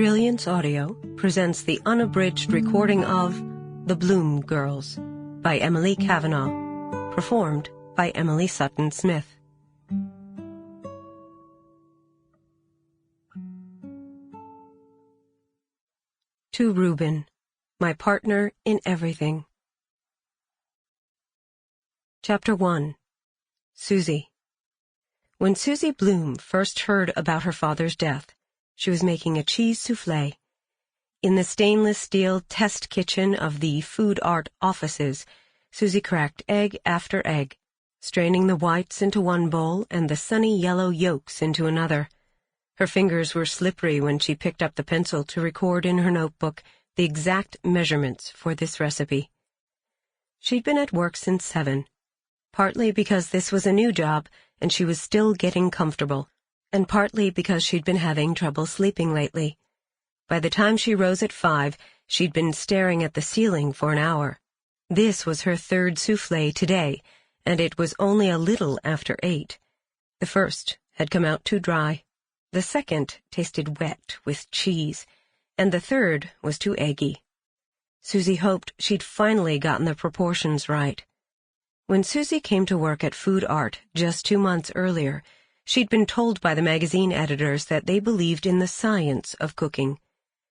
Brilliance Audio presents the unabridged recording of The Bloom Girls by Emily Cavanagh, performed by Emily Sutton-Smith. To Reuben, my partner in everything. Chapter 1. Suzy. When Suzy Bloom first heard about her father's death, she was making a cheese soufflé. In the stainless steel test kitchen of the food art offices, Suzy cracked egg after egg, straining the whites into one bowl and the sunny yellow yolks into another. Her fingers were slippery when she picked up the pencil to record in her notebook the exact measurements for this recipe. She'd been at work since 7, partly because this was a new job and she was still getting comfortable, and partly because she'd been having trouble sleeping lately. By the time she rose at 5, she'd been staring at the ceiling for an hour. This was her third soufflé today, and it was only a little after 8. The first had come out too dry. The second tasted wet with cheese, and the third was too eggy. Suzy hoped she'd finally gotten the proportions right. When Suzy came to work at Food Art just 2 months earlier, she'd been told by the magazine editors that they believed in the science of cooking.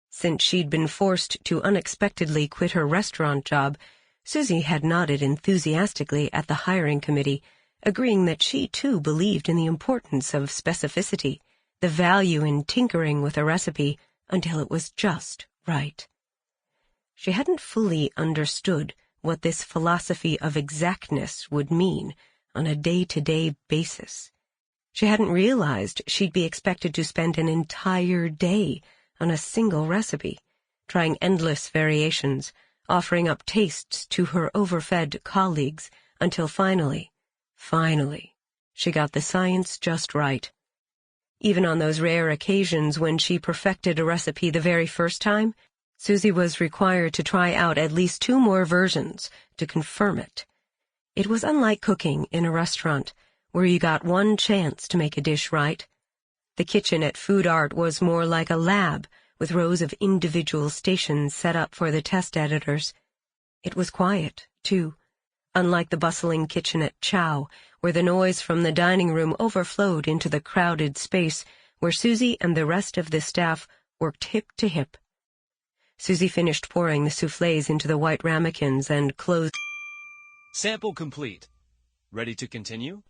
Since she'd been forced to unexpectedly quit her restaurant job, Suzy had nodded enthusiastically at the hiring committee, agreeing that she too believed in the importance of specificity, the value in tinkering with a recipe until it was just right. She hadn't fully understood what this philosophy of exactness would mean on a day-to-day basis. She hadn't realized she'd be expected to spend an entire day on a single recipe, trying endless variations, offering up tastes to her overfed colleagues, until finally, she got the science just right. Even on those rare occasions when she perfected a recipe the very first time, Suzy was required to try out at least 2 more versions to confirm it. It was unlike cooking in a restaurant, where you got one chance to make a dish right. The kitchen at Food Art was more like a lab, with rows of individual stations set up for the test editors. It was quiet, too, unlike the bustling kitchen at Chow, where the noise from the dining room overflowed into the crowded space where Suzy and the rest of the staff worked hip to hip. Suzy finished pouring the soufflés into the white ramekins and closed. Sample complete. Ready to continue?